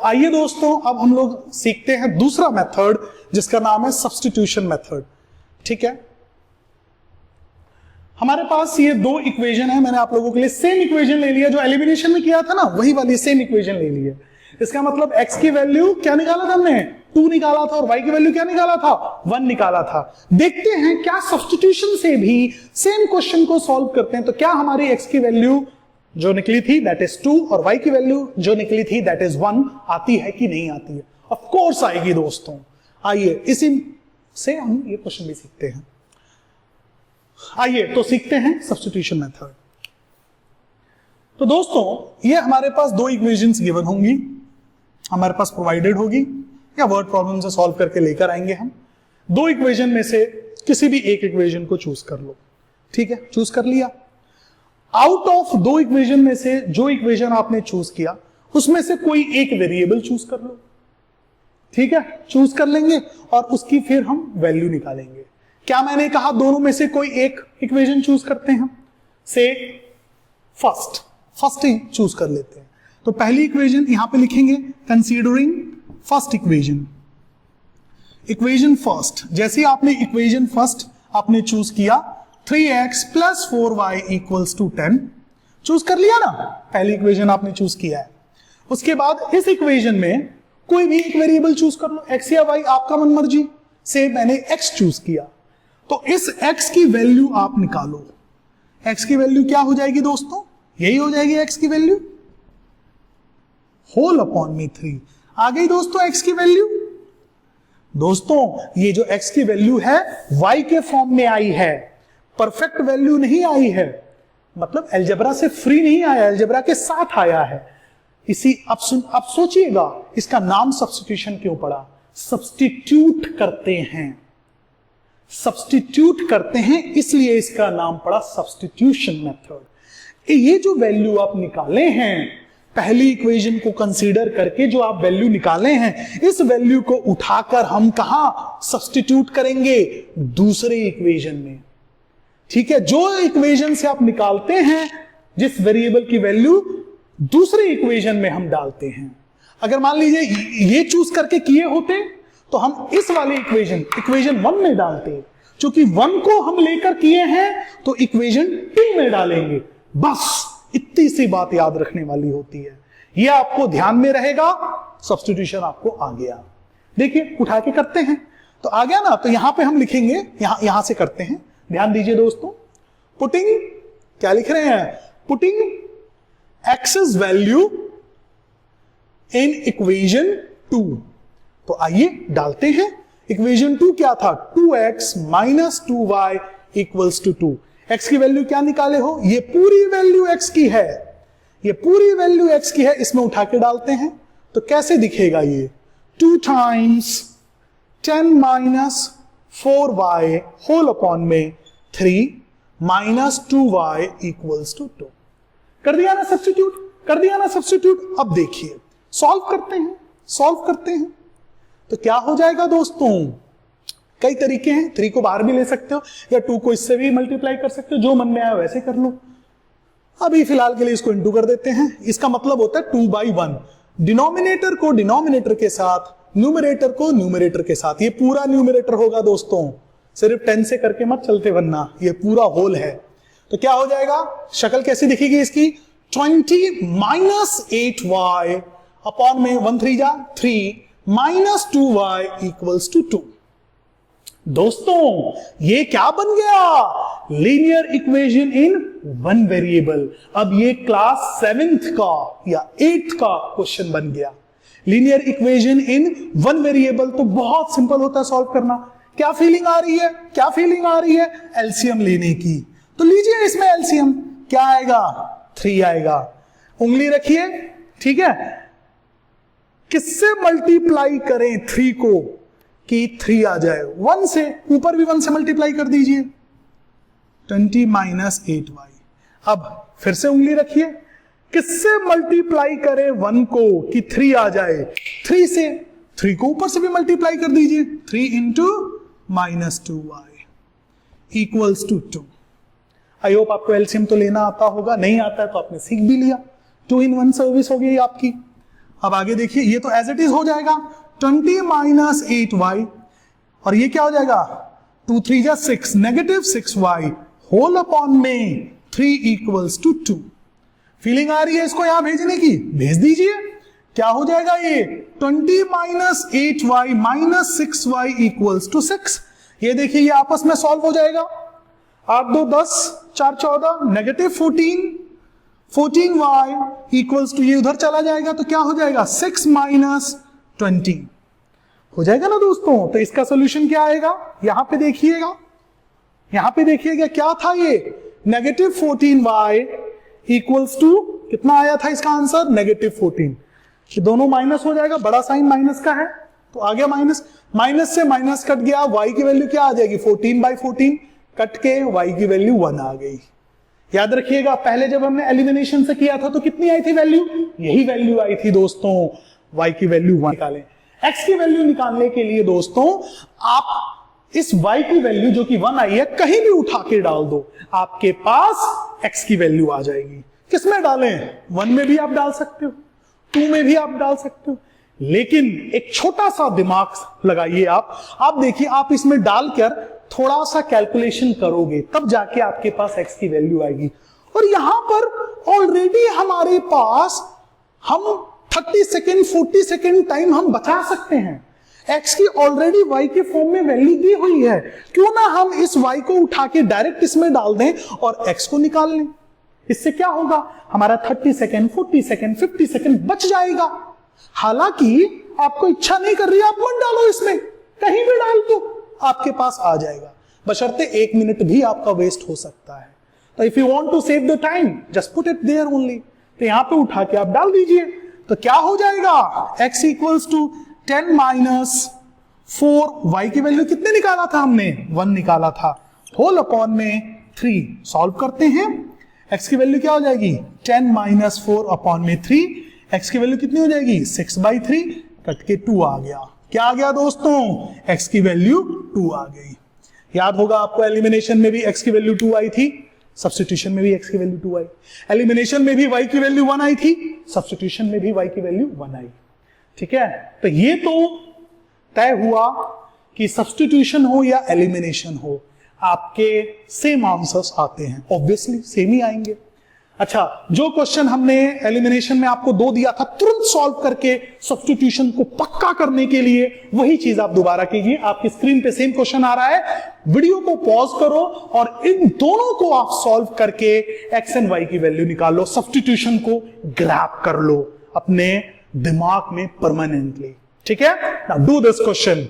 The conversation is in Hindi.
आइए दोस्तों, अब हम लोग सीखते हैं दूसरा मेथड जिसका नाम है सब्स्टिट्यूशन मेथड। ठीक है, हमारे पास ये दो इक्वेशन है, मैंने आप लोगों के लिए सेम इक्वेशन ले लिया, जो एलिमिनेशन में किया था ना वही वाली सेम इक्वेशन ले ली है। इसका मतलब x की वैल्यू क्या निकाला था हमने, 2 निकाला था, और y की वैल्यू क्या निकाला था, 1 निकाला था। देखते हैं क्या सब्स्टिट्यूशन से भी सेम क्वेश्चन को सॉल्व करते हैं तो क्या हमारी x की वैल्यू जो निकली थी दैट इज 2 और y की वैल्यू जो निकली थी दैट इज 1 आती है कि नहीं आती है। ऑफ कोर्स आएगी दोस्तों। आइए इसी से हम ये क्वेश्चन भी सीखते हैं। आइए तो सीखते हैं सब्स्टिट्यूशन मेथड। तो दोस्तों ये हमारे पास दो इक्वेशंस गिवन होंगी, हमारे पास प्रोवाइडेड होगी या वर्ड प्रॉब्लम से सॉल्व करके लेकर आएंगे हम। दो इक्वेशन में से किसी भी एक इक्वेशन को चूज कर लो। ठीक है, चूज कर लिया। आउट ऑफ दो इक्वेशन में से जो इक्वेशन आपने चूज किया उसमें से कोई एक वेरिएबल चूज कर लो। ठीक है, चूज कर लेंगे और उसकी फिर हम वैल्यू निकालेंगे। क्या मैंने कहा दोनों में से कोई एक इक्वेशन चूज करते हैं, से फर्स्ट ही चूज कर लेते हैं। तो पहली इक्वेशन यहां पे लिखेंगे कंसीडरिंग फर्स्ट इक्वेशन फर्स्ट। जैसे आपने इक्वेशन फर्स्ट आपने चूज किया 3x + 4y = 10, चूज कर लिया ना, पहली इक्वेशन आपने चूज किया है। उसके बाद इस इक्वेशन में कोई भी एक वेरिएबल चूज कर लो, x या y आपका मन मर्जी से। मैंने x चूज किया तो इस x की वैल्यू आप निकालो। x की वैल्यू क्या हो जाएगी दोस्तों, यही हो जाएगी x की वैल्यू होल अपॉन में 3। आ गई दोस्तों x की वैल्यू। दोस्तों ये जो x की वैल्यू है y के फॉर्म में आई है, परफेक्ट वैल्यू नहीं आई है, मतलब अलजेब्रा से फ्री नहीं आया, अलजेब्रा के साथ आया है। इसी अब सोचिएगा इसका नाम सब्स्टिट्यूशन क्यों पड़ा। सब्स्टिट्यूट करते हैं इसलिए इसका नाम पड़ा सब्स्टिट्यूशन मेथड। ये जो वैल्यू आप निकाले हैं पहली इक्वेशन को कंसीडर करके, जो आप वैल्यू निकाले हैं इस वैल्यू को उठाकर हम कहां सब्स्टिट्यूट करेंगे, दूसरे इक्वेशन में। ठीक है, जो इक्वेशन से आप निकालते हैं जिस वेरिएबल की वैल्यू दूसरे इक्वेशन में हम डालते हैं। अगर मान लीजिए ये चूज करके किए होते तो हम इस वाले इक्वेशन 1 में डालते, क्योंकि 1 को हम लेकर किए हैं तो इक्वेशन 2 में डालेंगे। बस इतनी सी बात याद रखने वाली होती है, यह आपको ध्यान में रहेगा। सब्स्टिट्यूशन आपको आ गया। देखिए उठा के करते हैं तो आ गया ना। तो यहां पे हम लिखेंगे, यहां से करते हैं, ध्यान दीजिए दोस्तों। पुटिंग क्या लिख रहे हैं, putting x value in equation 2। तो आइए डालते हैं। इक्वेशन 2 क्या था, 2x - 2y = 2। x की वैल्यू क्या निकाले हो, ये पूरी वैल्यू x की है, ये पूरी वैल्यू x की है, इसमें उठा के डालते हैं तो कैसे दिखेगा ये 2 × 10 - 4y होल अपॉन में 3 - 2y = 2। कर दिया ना सब्स्टिट्यूट। अब देखिए सॉल्व करते हैं तो क्या हो जाएगा दोस्तों। कई तरीके हैं, 3 को बाहर भी ले सकते हो या 2 को इससे भी मल्टीप्लाई कर सकते हो, जो मन में आया वैसे कर लो। अभी फिलहाल के लिए इसको इंटू कर देते हैं। इसका मतलब होता है 2/1, डिनोमिनेटर को डिनोमिनेटर के साथ, न्यूमरेटर को न्यूमरेटर के साथ। ये पूरा न्यूमरेटर होगा दोस्तों, सिर्फ 10 से करके मत चलते वरना ये पूरा होल है। तो क्या हो जाएगा, शक्ल कैसी दिखेगी इसकी, 20 - 8y अपॉन में 1 3 जा 3 - 2y = 2। दोस्तों ये क्या बन गया, लीनियर इक्वेशन इन 1 वेरिएबल। अब ये क्लास 7th का या 8th का क्वेश्चन बन गया। लीनियर इक्वेशन इन 1 वेरिएबल तो बहुत सिंपल होता है सॉल्व करना। क्या फीलिंग आ रही है, एलसीएम लेने की। तो लीजिए इसमें एलसीएम क्या आएगा, 3 आएगा। उंगली रखिए, ठीक है, किससे मल्टीप्लाई करें 3 को कि 3 आ जाए, 1 से, ऊपर भी 1 से मल्टीप्लाई कर दीजिए, 20 - 8y। अब फिर से उंगली रखिए, किससे मल्टीप्लाई करें 1 को कि 3 आ जाए, 3 से, 3 को ऊपर से भी मल्टीप्लाई कर दीजिए, 3 × -2y = 2। आई होप आपको एलसीएम तो लेना आता होगा, नहीं आता है तो आपने सीख भी लिया। 2 in 1 सर्विस हो गई आपकी। अब आगे देखिए, ये तो एज इट इज हो जाएगा 20 माइनस 8y, और ये क्या हो जाएगा 2 3 जा 6, नेगेटिव 6y होल अपॉन में 3 इक्वल्स टू 2। फीलिंग आ रही है इसको यहां भेजने की, भेज दीजिए। क्या हो जाएगा ये 20 minus 8y minus 6y equals to 6। ये देखिए ये आपस में सॉल्व हो जाएगा, 8 2 10 4 14, नेगेटिव 14y इक्वल्स टू, ये उधर चला जाएगा तो क्या हो जाएगा 6 माइनस 20 हो जाएगा ना दोस्तों। तो इसका सोल्यूशन क्या आएगा, यहां पे देखिएगा, यहां पे देखिएगा क्या था ये नेगेटिव 14y इक्वल्स टू कितना आया था इसका आंसर नेगेटिव 14। ये दोनों माइनस हो जाएगा, बड़ा साइन माइनस का है तो आ गया माइनस, माइनस से माइनस कट गया, y की वैल्यू क्या आ जाएगी 14/14, कट के y की वैल्यू 1 आ गई। याद रखिएगा पहले जब हमने एलिमिनेशन से किया था तो कितनी आई थी वैल्यू, यही वैल्यू आई थी दोस्तों, y की वैल्यू 1 निकालें। x की वैल्यू निकालने के लिए दोस्तों आप इस y की वैल्यू जो कि 1 आई है कहीं भी उठा के डाल दो, आपके पास x की वैल्यू आ जाएगी। किसमें डालें, 1 में भी आप डाल सकते हो, 2 में भी आप डाल सकते हो, लेकिन एक छोटा सा दिमाग लगाइए आप देखिए, आप इसमें डालकर थोड़ा सा कैलकुलेशन करोगे तब जाके आपके पास x की वैल्यू आएगी। और यहां पर ऑलरेडी हमारे पास हम 30 सेकेंड 40 सेकेंड टाइम हम बचा सकते हैं। x की ऑलरेडी y के फॉर्म में वैल्यू दी हुई है, क्यों ना हम इस y को उठा के डायरेक्ट इसमें डाल दें और x को निकाल लें। इससे क्या होगा, हमारा 30 सेकेंड 40 सेकेंड 50 सेकेंड बच जाएगा। हालांकि आपको इच्छा नहीं कर रही, आप मत डालो इसमें, कहीं भी डाल दो आपके पास आ जाएगा, बशर्ते 1 मिनट भी आपका वेस्ट हो सकता है। तो if you want to save the time just put it there only, तो यहां पे उठा के आप डाल दीजिए। तो क्या हो जाएगा x equals to 10 minus 4, y की वैल्यू कितने निकाला था हमने 1 निकाला था, होल अपॉन में 3। सॉल्व करते हैं, x की वैल्यू क्या हो जाएगी 10 माइनस 4 अपॉन में 3, x की वैल्यू कितनी हो जाएगी 6/3, कट के 2 आ गया। क्या आ गया दोस्तों, x की वैल्यू 2 आ गई। याद होगा आपको एलिमिनेशन में भी x की वैल्यू 2 आई थी, सब्स्टिट्यूशन में भी x की वैल्यू 2 आई, एलिमिनेशन में भी y की वैल्यू 1 आई थी, सब्स्टिट्यूशन में भी y की वैल्यू 1 आई। ठीक है, तो ये तो तय हुआ कि सब्स्टिट्यूशन हो या एलिमिनेशन हो आपके सेम आंसर्स आते हैं, ऑब्वियसली सेम ही आएंगे। अच्छा, जो क्वेश्चन हमने एलिमिनेशन में आपको 2 दिया था तुरंत सॉल्व करके सब्स्टिट्यूशन को पक्का करने के लिए, वही चीज आप दोबारा कीजिए। आपकी स्क्रीन पे सेम क्वेश्चन आ रहा है, वीडियो को पॉज करो और इन दोनों को आप सॉल्व करके एक्स एंड वाई की वैल्यू निकाल लो, सब्स्टिट्यूशन को ग्रैब कर लो अपने दिमाग में परमानेंटली। ठीक है, नाउ डू दिस क्वेश्चन।